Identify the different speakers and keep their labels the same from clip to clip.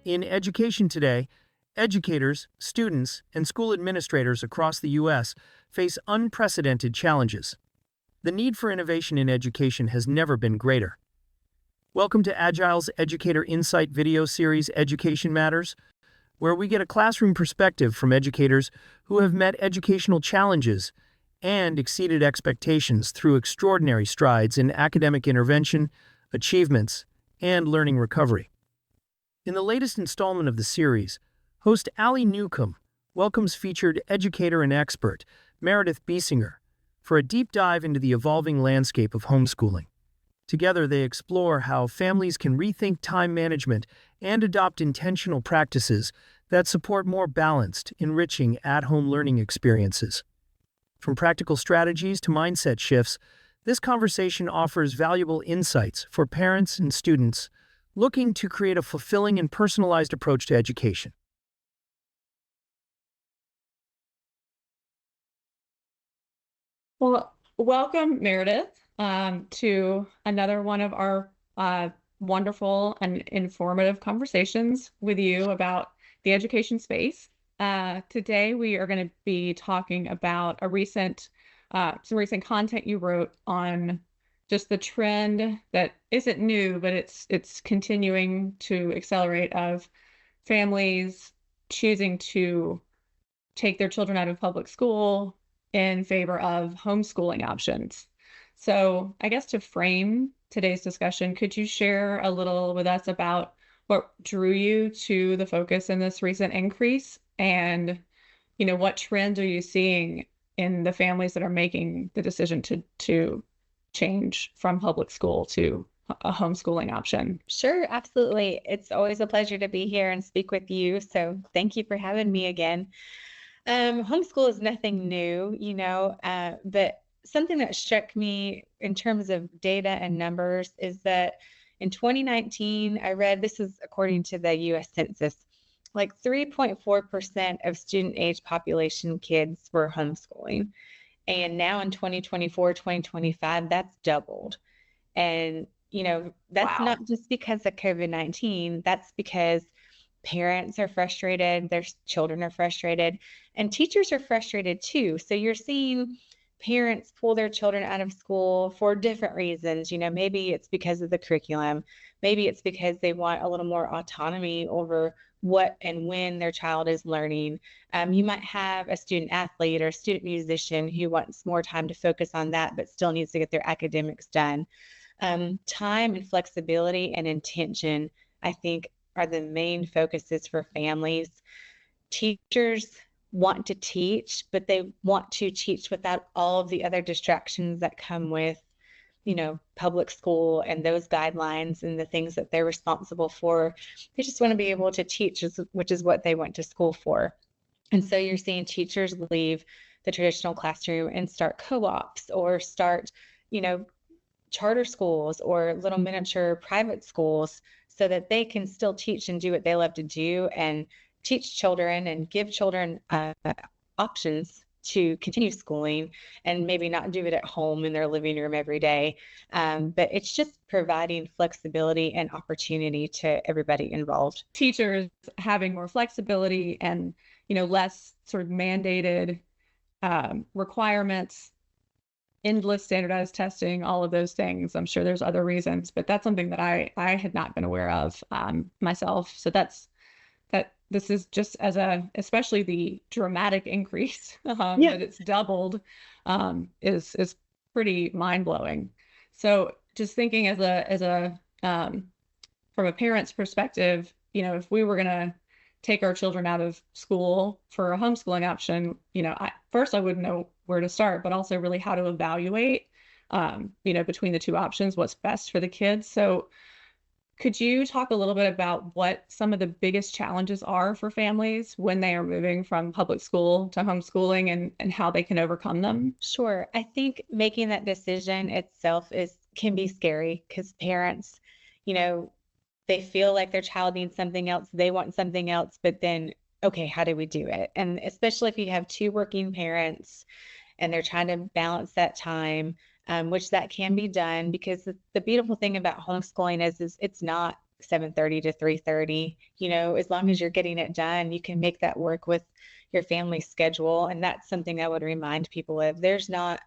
Speaker 1: In education today, educators, students, and school administrators across the U.S. face unprecedented challenges. The need for innovation in education has never been greater. Welcome to Agile's Educator Insight video series Education Matters, where we get a classroom perspective from educators who have met educational challenges and exceeded expectations through extraordinary strides in academic intervention, achievements, and learning recovery. In the latest installment of the series, host Ali Newcomb welcomes featured educator and expert Meredith Biesinger for a deep dive into the evolving landscape of homeschooling. Together, they explore how families can rethink time management and adopt intentional practices that support more balanced, enriching at-home learning experiences. From practical strategies to mindset shifts, this conversation offers valuable insights for parents and students looking to create a fulfilling and personalized approach to education.
Speaker 2: Well, welcome, Meredith, to another one of our wonderful and informative conversations with you about the education space. Today, we are going to be talking about some recent content you wrote on just the trend that isn't new, but it's continuing to accelerate of families choosing to take their children out of public school in favor of homeschooling options. So I guess to frame today's discussion, could you share a little with us about what drew you to the focus in this recent increase? And, what trends are you seeing in the families that are making the decision to change from public school to a homeschooling option?
Speaker 3: Sure, absolutely. It's always a pleasure to be here and speak with you. So thank you for having me again. Homeschool is nothing new, but something that struck me in terms of data and numbers is that in 2019, I read, this is according to the US Census, like 3.4% of student age population kids were homeschooling. And now in 2024, 2025, that's doubled. And, that's
Speaker 2: Wow.
Speaker 3: not just because of COVID-19, that's because parents are frustrated, their children are frustrated, and teachers are frustrated too. So you're seeing parents pull their children out of school for different reasons. Maybe it's because of the curriculum, maybe it's because they want a little more autonomy over what and when their child is learning. You might have a student athlete or a student musician who wants more time to focus on that, but still needs to get their academics done. Time and flexibility and intention, I think, are the main focuses for families. Teachers want to teach, but they want to teach without all of the other distractions that come with, public school and those guidelines and the things that they're responsible for. They just want to be able to teach, which is what they went to school for. And so you're seeing teachers leave the traditional classroom and start co-ops or start, charter schools or little miniature private schools so that they can still teach and do what they love to do and teach children and give children options to continue schooling and maybe not do it at home in their living room every day. But it's just providing flexibility and opportunity to everybody involved.
Speaker 2: Teachers having more flexibility and, less sort of mandated requirements, endless standardized testing, all of those things. I'm sure there's other reasons, but that's something that I had not been aware of myself. So that this is just especially the dramatic increase that it's doubled is pretty mind blowing. So just thinking as a from a parent's perspective, if we were going to take our children out of school for a homeschooling option, first I wouldn't know where to start, but also really how to evaluate, between the two options, what's best for the kids. So could you talk a little bit about what some of the biggest challenges are for families when they are moving from public school to homeschooling and how they can overcome them?
Speaker 3: Sure. I think making that decision itself can be scary because parents, they feel like their child needs something else, they want something else, but then, okay, how do we do it? And especially if you have two working parents and they're trying to balance that time, which that can be done because the beautiful thing about homeschooling is it's not 7:30 to 3:30. As long as you're getting it done, you can make that work with your family schedule. And that's something I would remind people of. There's not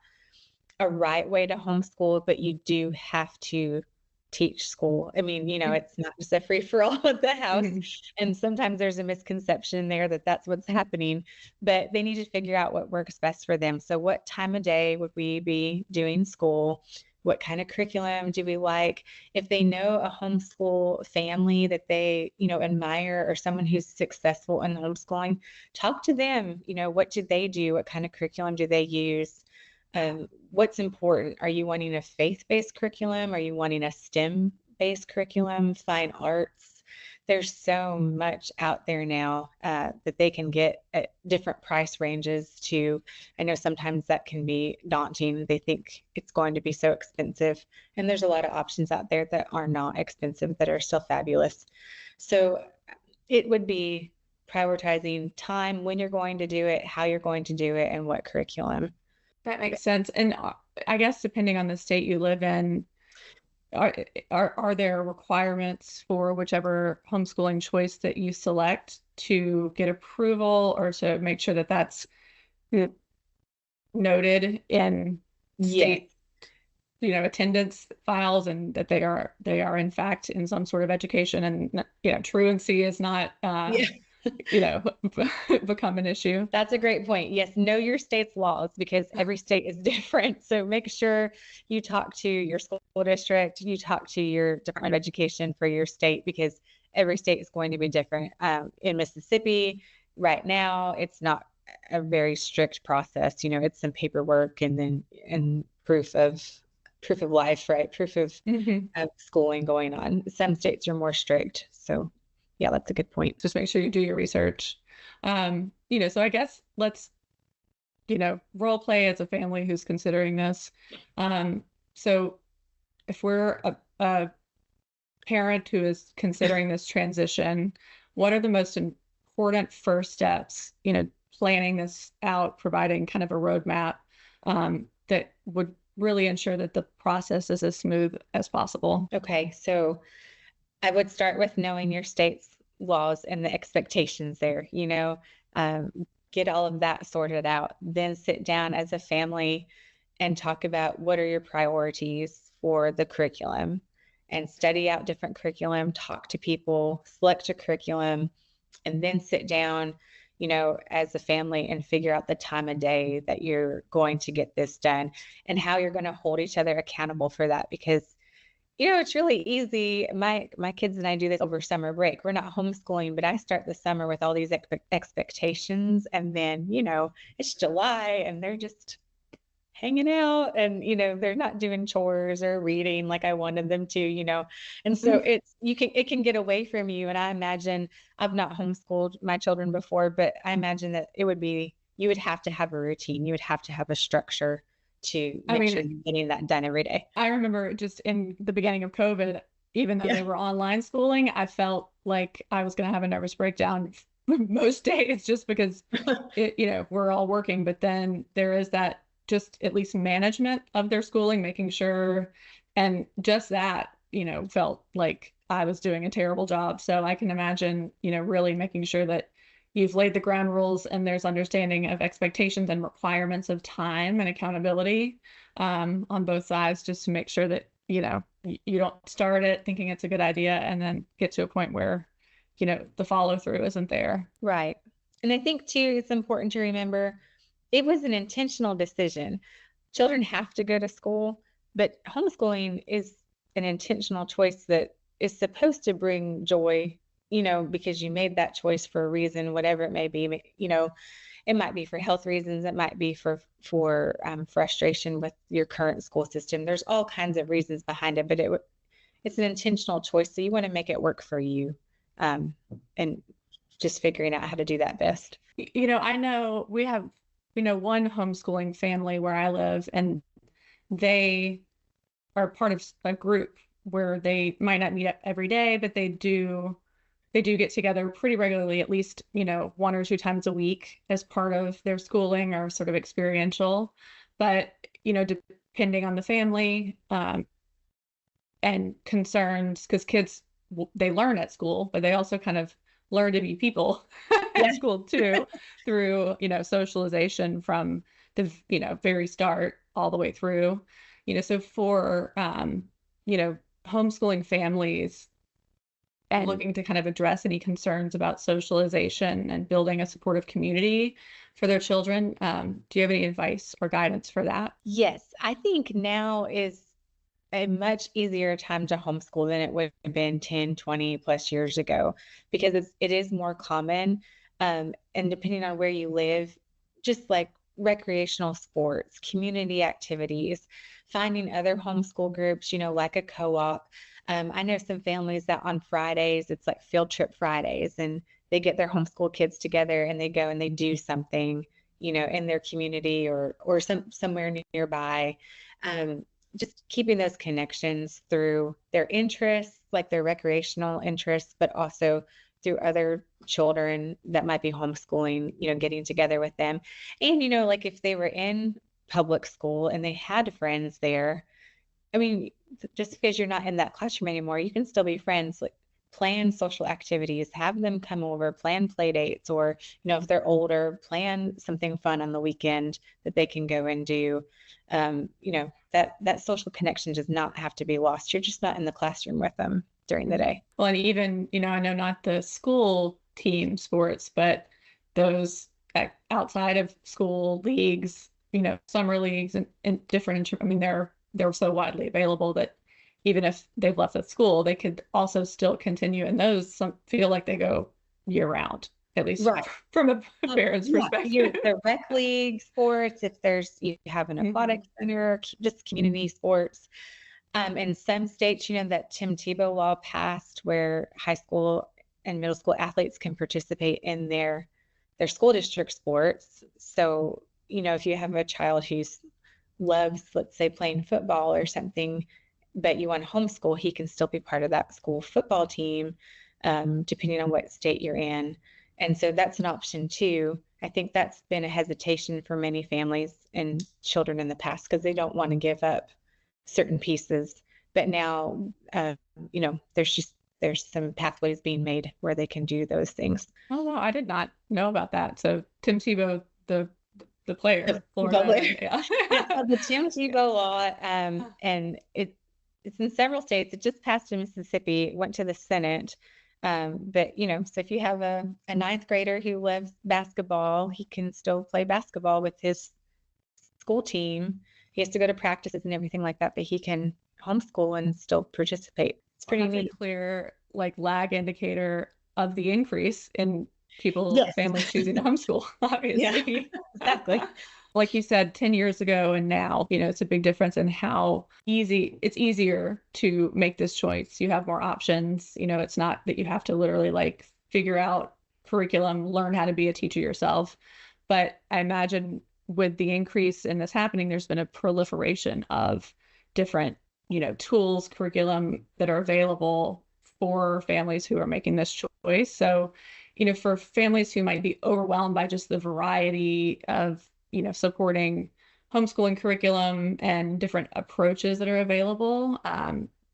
Speaker 3: a right way to homeschool, but you do have to teach school. I mean, it's not just a free for all at the house.
Speaker 2: Mhm.
Speaker 3: And sometimes there's a misconception there that that's what's happening, but they need to figure out what works best for them. So what time of day would we be doing school? What kind of curriculum do we like? If they know a homeschool family that they, admire, or someone who's successful in homeschooling, talk to them. What do they do? What kind of curriculum do they use? What's important? Are you wanting a faith-based curriculum? Are you wanting a STEM-based curriculum, fine arts? There's so much out there now that they can get at different price ranges too. I know sometimes that can be daunting. They think it's going to be so expensive. And there's a lot of options out there that are not expensive, that are still fabulous. So it would be prioritizing time, when you're going to do it, how you're going to do it, and what curriculum.
Speaker 2: That makes sense. And I guess depending on the state you live in, are there requirements for whichever homeschooling choice that you select to get approval, or to make sure that that's noted in state, attendance files, and that they are in fact in some sort of education, and truancy is not become an issue?
Speaker 3: That's a great point. Yes, know your state's laws, because every state is different. So make sure you talk to your school district, you talk to your Department of Education for your state, because every state is going to be different. In Mississippi right now, it's not a very strict process. It's some paperwork and proof of life, right? Proof of schooling going on. Some states are more strict. So yeah, that's a good point.
Speaker 2: Just make sure you do your research. So I guess let's, role play as a family who's considering this. So if we're a parent who is considering this transition, what are the most important first steps, planning this out, providing kind of a roadmap that would really ensure that the process is as smooth as possible?
Speaker 3: Okay, so I would start with knowing your state's laws and the expectations there, get all of that sorted out. Then sit down as a family and talk about what are your priorities for the curriculum, and study out different curriculum, talk to people, select a curriculum, and then sit down, as a family, and figure out the time of day that you're going to get this done, and how you're going to hold each other accountable for that. Because it's really easy. My kids and I do this over summer break. We're not homeschooling, but I start the summer with all these expectations. And then, it's July and they're just hanging out, and, they're not doing chores or reading like I wanted them to. And so it can get away from you. And I imagine, I've not homeschooled my children before, but I imagine that you would have to have a routine. You would have to have a structure to make sure you're getting that done every day.
Speaker 2: I remember just in the beginning of COVID, even though they were online schooling, I felt like I was going to have a nervous breakdown most days, just because we're all working. But then there is that, just at least management of their schooling, making sure, and just that, felt like I was doing a terrible job. So I can imagine, really making sure that you've laid the ground rules and there's understanding of expectations and requirements of time and accountability on both sides, just to make sure that, you don't start it thinking it's a good idea and then get to a point where, the follow through isn't there.
Speaker 3: Right. And I think too, it's important to remember it was an intentional decision. Children have to go to school, but homeschooling is an intentional choice that is supposed to bring joy, because you made that choice for a reason, whatever it may be. It might be for health reasons. It might be for frustration with your current school system. There's all kinds of reasons behind it, but it's an intentional choice. So you want to make it work for you, and just figuring out how to do that best.
Speaker 2: I know we have, one homeschooling family where I live, and they are part of a group where they might not meet up every day, but they do get together pretty regularly, at least, 1 or 2 times a week as part of their schooling, or sort of experiential. But, depending on the family and concerns, because kids they learn at school, but they also kind of learn to be people at
Speaker 3: Yeah.
Speaker 2: school too, through, socialization from the, very start all the way through. So for, homeschooling families
Speaker 3: And
Speaker 2: looking to kind of address any concerns about socialization and building a supportive community for their children, do you have any advice or guidance for that?
Speaker 3: yes, I think now is a much easier time to homeschool than it would have been 10, 20 plus years ago because it is more common. And depending on where you live, just like recreational sports, community activities, finding other homeschool groups, like a co-op. I know some families that on Fridays, it's like field trip Fridays, and they get their homeschool kids together and they go and they do something, in their community or somewhere nearby. Just keeping those connections through their interests, like their recreational interests, but also through other children that might be homeschooling, getting together with them. And, like if they were in public school and they had friends there, I mean, just because you're not in that classroom anymore, you can still be friends. Like plan social activities, have them come over, plan play dates, or, if they're older, plan something fun on the weekend that they can go and do. That social connection does not have to be lost. You're just not in the classroom with them during the day.
Speaker 2: Well, and even, I know not the school team sports, but those outside of school leagues, summer leagues and different, I mean, they're so widely available that even if they've left the school, they could also still continue. And those feel like they go year round, at least
Speaker 3: Right.
Speaker 2: from a parent's
Speaker 3: Yeah,
Speaker 2: perspective.
Speaker 3: the rec league sports, if you have an aquatic center, just community sports. In some states, that Tim Tebow law passed where high school and middle school athletes can participate in their school district sports. So, if you have a child who loves, let's say, playing football or something, but you want to homeschool, he can still be part of that school football team, depending on what state you're in. And so that's an option too. I think that's been a hesitation for many families and children in the past because they don't want to give up certain pieces. But now, there's some pathways being made where they can do those things.
Speaker 2: Oh, no, I did not know about that. So Tim Tebow, the player,
Speaker 3: The
Speaker 2: Florida,
Speaker 3: player.
Speaker 2: yeah.
Speaker 3: The Tim Tebow law, and it's in several states. It just passed in Mississippi, went to the Senate. But so if you have a ninth grader who loves basketball, he can still play basketball with his school team. He has to go to practices and everything like that, but he can homeschool and still participate. It's pretty
Speaker 2: That's a
Speaker 3: neat.
Speaker 2: clear lag indicator of the increase in people,
Speaker 3: Yes.
Speaker 2: families choosing to homeschool, obviously.
Speaker 3: Exactly.
Speaker 2: Like you said, 10 years ago and now, it's a big difference in how it's easier to make this choice. You have more options. It's not that you have to literally figure out curriculum, learn how to be a teacher yourself. But I imagine with the increase in this happening, there's been a proliferation of different, tools, curriculum that are available for families who are making this choice. So, for families who might be overwhelmed by just the variety of, supporting homeschooling curriculum and different approaches that are available,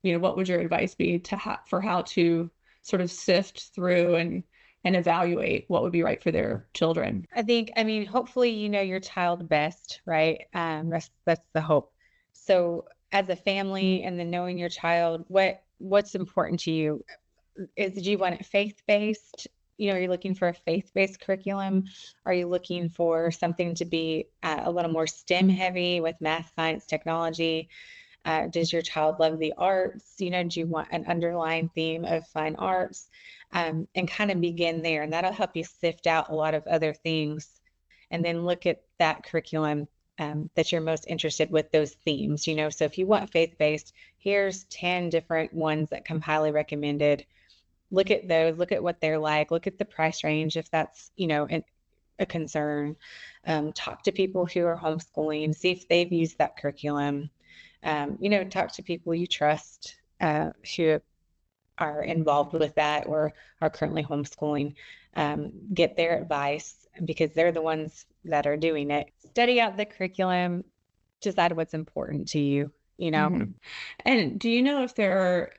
Speaker 2: what would your advice be for how to sort of sift through and evaluate what would be right for their children?
Speaker 3: I mean, hopefully you know your child best, right? That's the hope. So as a family and then knowing your child, what's important to you? Do you want it faith-based? Are you looking for a faith-based curriculum? Are you looking for something to be a little more STEM heavy with math, science, technology? Does your child love the arts? Do you want an underlying theme of fine arts? And kind of begin there. And that'll help you sift out a lot of other things. And then look at that curriculum that you're most interested with those themes. So if you want faith-based, here's 10 different ones that come highly recommended. Look at those, look at what they're like, look at the price range if that's, a concern. Talk to people who are homeschooling, see if they've used that curriculum. Talk to people you trust who are involved with that or are currently homeschooling. Get their advice because they're the ones that are doing it. Study out the curriculum, decide what's important to you,
Speaker 2: Mm-hmm. And do you know if there are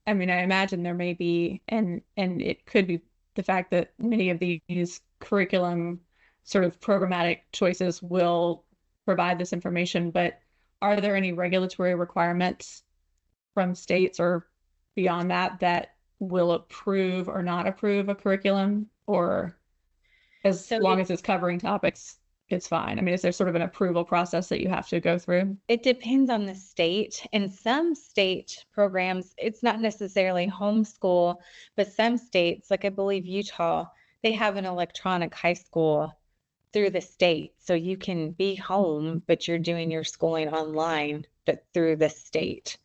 Speaker 2: I mean, I imagine there may be, and it could be the fact that many of these curriculum sort of programmatic choices will provide this information, but are there any regulatory requirements from states or beyond that that will approve or not approve a curriculum, or as
Speaker 3: So
Speaker 2: long as it's covering topics, it's fine? I mean, is there sort of an approval process that you have to go through?
Speaker 3: it depends on the state. In some state programs, it's not necessarily homeschool, but some states, like I believe Utah, they have an electronic high school through the state. So you can be home, but you're doing your schooling online, but through the state,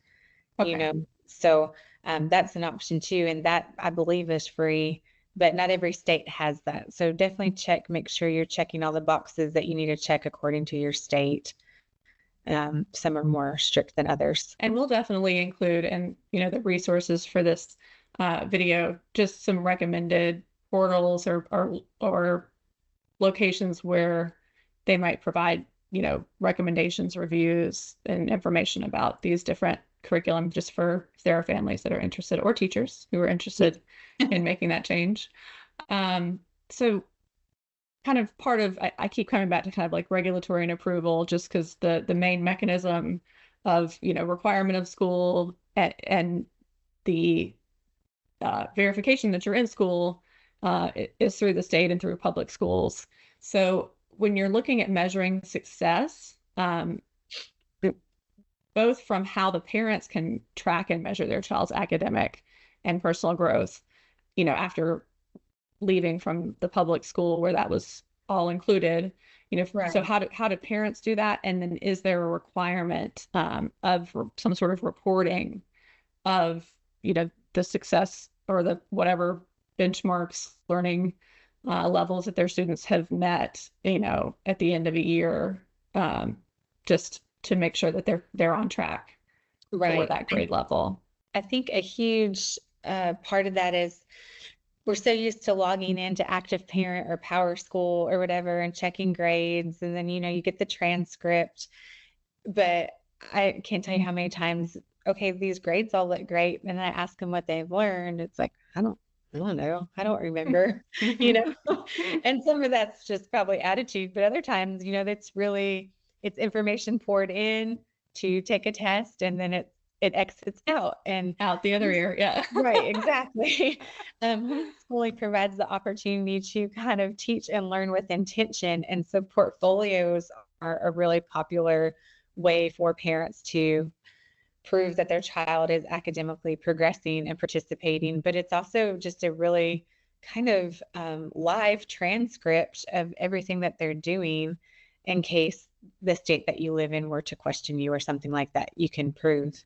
Speaker 3: you
Speaker 2: Okay.
Speaker 3: know. So that's an option too. And that I believe is free, but not every state has that. So definitely check, make sure you're checking all the boxes that you need to check according to your state. Some are more strict than others.
Speaker 2: And we'll definitely include in, the resources for this video, just some recommended portals or locations where they might provide, recommendations, reviews, and information about these different curriculum, just for if there are families that are interested, or teachers who are interested in making that change. So kind of part of, I keep coming back to kind of like regulatory and approval, just because the main mechanism of, requirement of school and the verification that you're in school is through the state and through public schools. So when you're looking at measuring success, both from how the parents can track and measure their child's academic and personal growth, after leaving from the public school where that was all included,
Speaker 3: Right.
Speaker 2: so how do parents do that? And then is there a requirement of some sort of reporting of, the success or the whatever benchmarks, learning levels that their students have met, at the end of a year, just to make sure that they're on track for
Speaker 3: Right.
Speaker 2: that grade level.
Speaker 3: I think a huge part of that is we're so used to logging into Active Parent or Power School or whatever and checking grades, and then you get the transcript. But I can't tell you how many times, okay, these grades all look great, and then I ask them what they've learned. It's like, I don't know. I don't remember, And some of that's just probably attitude, but other times, it's information poured in to take a test, and then it exits out and
Speaker 2: Out the other ear, yeah.
Speaker 3: right, exactly. Homeschooling provides the opportunity to kind of teach and learn with intention. And so portfolios are a really popular way for parents to prove that their child is academically progressing and participating. But it's also just a really kind of live transcript of everything that they're doing in case the state that you live in were to question you or something like that. You can prove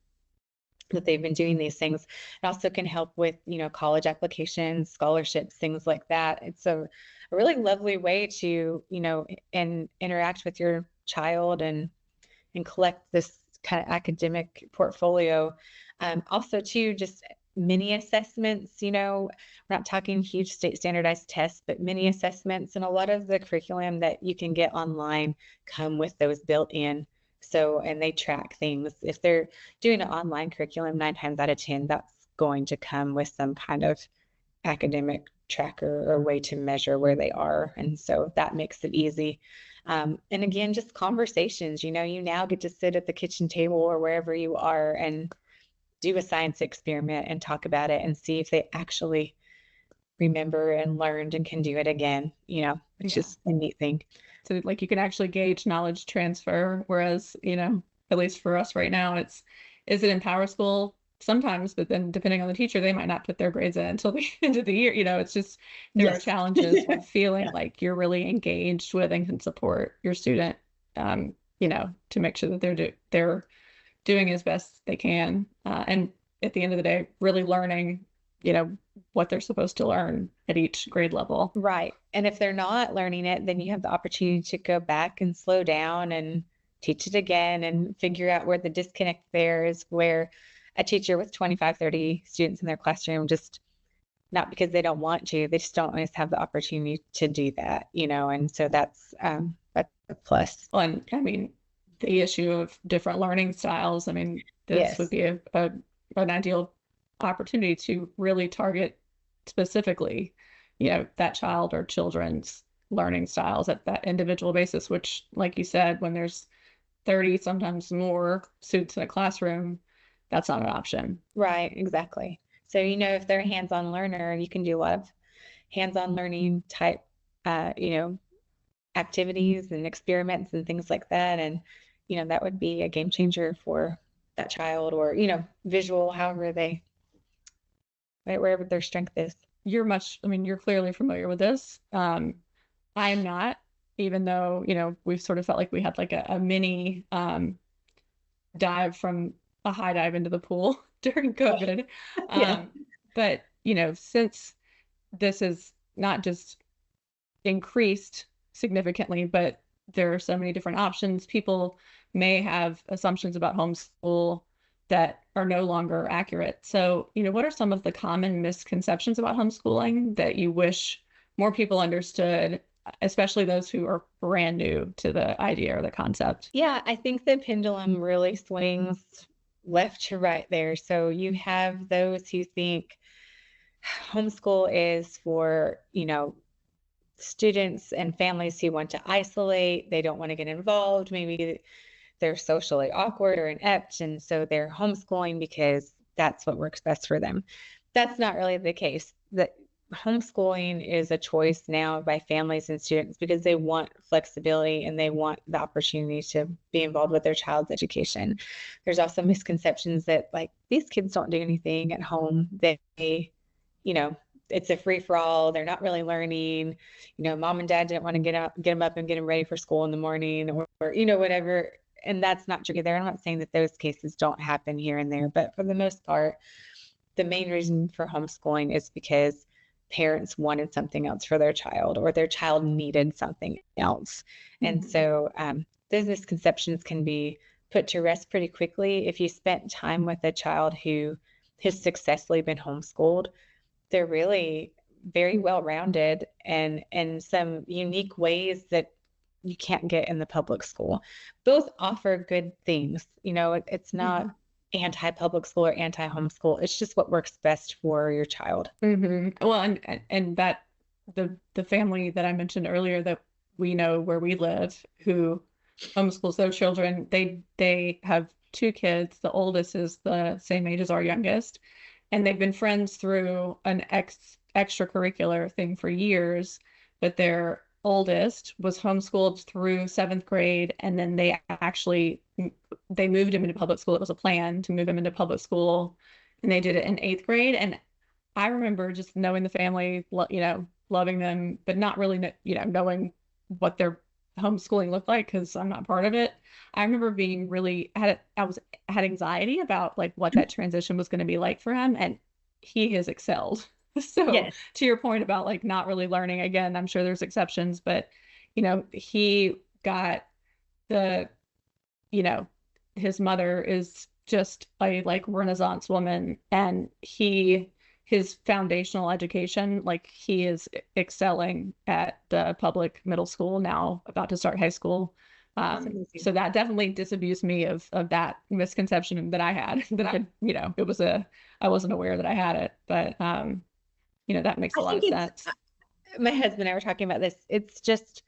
Speaker 3: that they've been doing these things. It also can help with, college applications, scholarships, things like that. It's a really lovely way to, and interact with your child and collect this kind of academic portfolio. Also too, just mini assessments, we're not talking huge state standardized tests, but mini assessments, and a lot of the curriculum that you can get online come with those built in. So, and they track things. If they're doing an online curriculum, 9 times out of 10, that's going to come with some kind of academic tracker or way to measure where they are. And so that makes it easy. And again, just conversations, you now get to sit at the kitchen table or wherever you are and do a science experiment and talk about it and see if they actually remember and learned and can do it again, which is a neat thing.
Speaker 2: So like you can actually gauge knowledge transfer, whereas, at least for us right now, is it in Power School sometimes, but then depending on the teacher, they might not put their grades in until the end of the year. It's just, there are challenges with feeling like you're really engaged with and can support your student, to make sure that they're doing as best they can. And at the end of the day, really learning, what they're supposed to learn at each grade level.
Speaker 3: Right. And if they're not learning it, then you have the opportunity to go back and slow down and teach it again and figure out where the disconnect there is, where a teacher with 25, 30 students in their classroom, just not because they don't want to, they just don't always have the opportunity to do that, and so that's a plus.
Speaker 2: Well, and I mean, the issue of different learning styles, I mean, this would be an ideal opportunity to really target specifically, that child or children's learning styles at that individual basis, which, like you said, when there's 30, sometimes more students in a classroom, that's not an option.
Speaker 3: Right, exactly. So, if they're a hands-on learner, you can do a lot of hands-on learning type, activities and experiments and things like that. And, that would be a game changer for that child, or, visual, however wherever their strength is.
Speaker 2: You're clearly familiar with this. I am not, even though, we've sort of felt like we had like a mini dive from a high dive into the pool during COVID.
Speaker 3: Yeah.
Speaker 2: But, since this is not just increased significantly, but there are so many different options, people may have assumptions about homeschool that are no longer accurate. So, what are some of the common misconceptions about homeschooling that you wish more people understood, especially those who are brand new to the idea or the concept?
Speaker 3: Yeah, I think the pendulum really swings left to right there. So you have those who think homeschool is for, students and families who want to isolate, they don't want to get involved, maybe they're socially awkward or inept, and so they're homeschooling because that's what works best for them. That's not really the case. That homeschooling is a choice now by families and students because they want flexibility and they want the opportunity to be involved with their child's education. There's also misconceptions that like these kids don't do anything at home. They, it's a free for all. They're not really learning. Mom and dad didn't want to get them up and get them ready for school in the morning, or whatever. And that's not true either. I'm not saying that those cases don't happen here and there, but for the most part, the main reason for homeschooling is because parents wanted something else for their child, or their child needed something else. And so those misconceptions can be put to rest pretty quickly. If you spent time with a child who has successfully been homeschooled, they're really very well-rounded and in some unique ways that you can't get in the public school. Both offer good things. It's not anti-public school or anti-homeschool. It's just what works best for your child.
Speaker 2: Well, and that the family that I mentioned earlier that we know where we live, who homeschools their children, they have two kids. The oldest is the same age as our youngest, and they've been friends through an extracurricular thing for years, but their oldest was homeschooled through 7th grade, and then they moved him into public school. It was a plan to move him into public school, and they did it in 8th grade. And I remember just knowing the family, loving them, but not really, knowing what their homeschooling looked like because I'm not part of it. I remember being had anxiety about like what that transition was going to be like for him, and he has excelled. So
Speaker 3: Yes.
Speaker 2: To your point about like not really learning, again, I'm sure there's exceptions, but he got his mother is just a like Renaissance woman, and his foundational education, like he is excelling at the public middle school now, about to start high school. So that definitely disabused me of that misconception that I had, that I wasn't aware that I had it, but that makes a lot of sense.
Speaker 3: My husband and I were talking about this. It's just,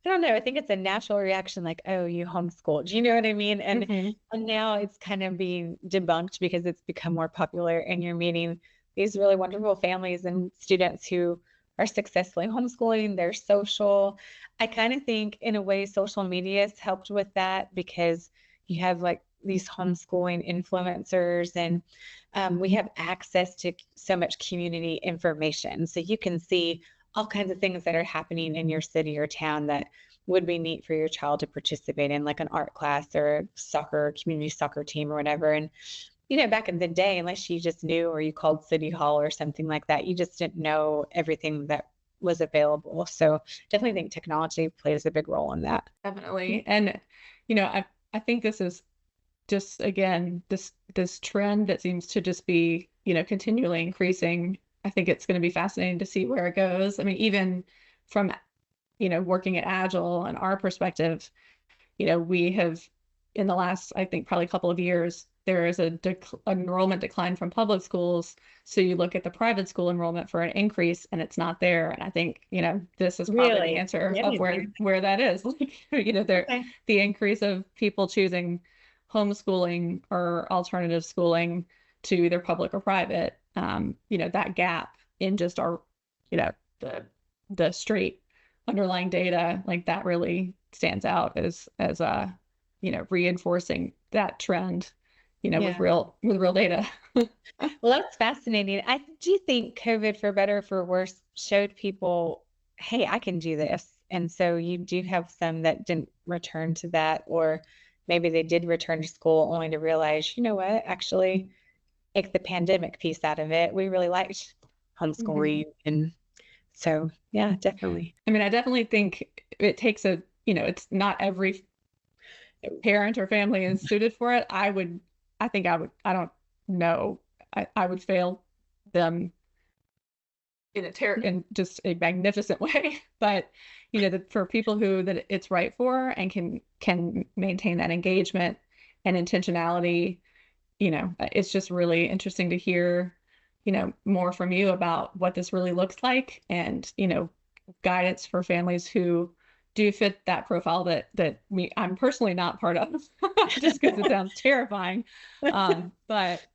Speaker 3: I don't know. I think it's a natural reaction, like, oh, you homeschooled. Do you know what I mean? And now it's kind of being debunked because it's become more popular, and you're meeting these really wonderful families and students who are successfully homeschooling. They're social. I kind of think in a way social media has helped with that, because you have like these homeschooling influencers, and we have access to so much community information. So you can see all kinds of things that are happening in your city or town that would be neat for your child to participate in, like an art class or a community soccer team or whatever. And back in the day, unless you just knew or you called City Hall or something like that, you just didn't know everything that was available. So definitely think technology plays a big role in that.
Speaker 2: Definitely. And, I think this is just, again, this trend that seems to just be, continually increasing. I think it's going to be fascinating to see where it goes. I mean, even from, working at Agile and our perspective, we have in the last, I think, probably couple of years, there is a enrollment decline from public schools. So you look at the private school enrollment for an increase, and it's not there. And I think, this is probably
Speaker 3: Really?
Speaker 2: the answer
Speaker 3: Yeah,
Speaker 2: of where that is.
Speaker 3: okay.
Speaker 2: The increase of people choosing homeschooling or alternative schooling to either public or private. That gap in just our, the straight underlying data, like that really stands out as reinforcing that trend, with
Speaker 3: Yeah.
Speaker 2: real data.
Speaker 3: Well, that's fascinating. I do think COVID, for better or for worse, showed people, hey, I can do this. And so you do have some that didn't return to that, or maybe they did return to school only to realize, you know what, actually, take the pandemic piece out of it. We really liked homeschooling. And so, yeah, definitely.
Speaker 2: I mean, I definitely think it takes it's not every parent or family is suited for it. I don't know. I would fail them in just a magnificent way. But for people who that it's right for and can maintain that engagement and intentionality, it's just really interesting to hear, more from you about what this really looks like, and guidance for families who do fit that profile that I'm personally not part of, just because it sounds terrifying. But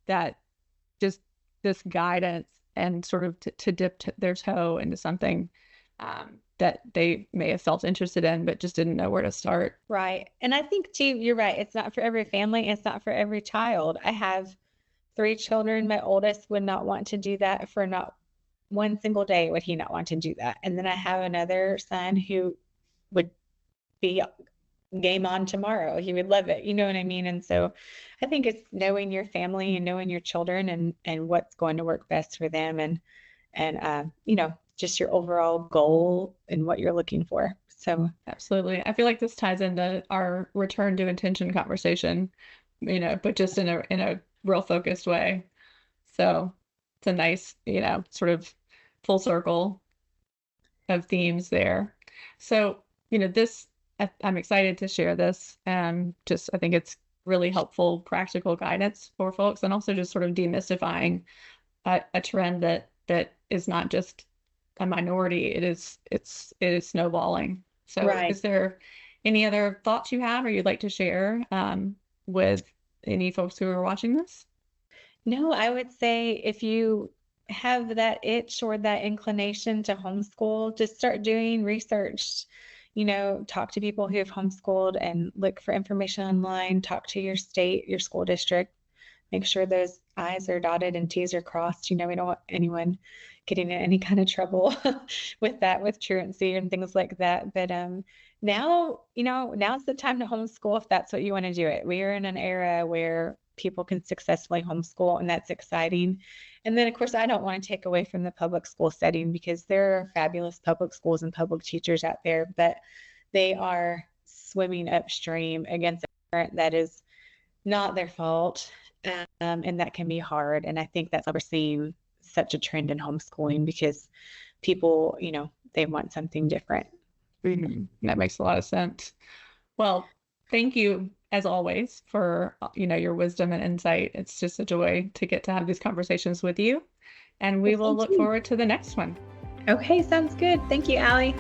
Speaker 2: that just this guidance and sort of to dip their toe into something that they may have felt interested in, but just didn't know where to start.
Speaker 3: Right. And I think too, you're right. It's not for every family. It's not for every child. I have 3 children. My oldest would not want to do that for not one single day would he not want to do that. And then I have another son who would be game on tomorrow. He would love it. You know what I mean? And so I think it's knowing your family and knowing your children and what's going to work best for them, and just your overall goal and what you're looking for. So
Speaker 2: Absolutely. I feel like this ties into our return to intention conversation, but just in a real focused way. So it's a nice, sort of full circle of themes there. So, I'm excited to share this. Just, I think it's really helpful, practical guidance for folks, and also just sort of demystifying a trend that is not just a minority. It is snowballing. So
Speaker 3: Right.
Speaker 2: Is there any other thoughts you have or you'd like to share with any folks who are watching this?
Speaker 3: No, I would say if you have that itch or that inclination to homeschool, just start doing research. Talk to people who have homeschooled and look for information online, talk to your state, your school district, make sure those I's are dotted and T's are crossed. We don't want anyone getting in any kind of trouble with that, with truancy and things like that. But now, now's the time to homeschool if that's what you want to do it. We are in an era where people can successfully homeschool, and that's exciting. And then, of course, I don't want to take away from the public school setting, because there are fabulous public schools and public teachers out there, but they are swimming upstream against a current that is not their fault, and that can be hard. And I think that's why we're seeing such a trend in homeschooling, because people, they want something different.
Speaker 2: That makes a lot of sense. Well, thank you as always for your wisdom and insight. It's just a joy to get to have these conversations with you, and we will look forward to the next one.
Speaker 3: Okay, sounds good. Thank you, Allie.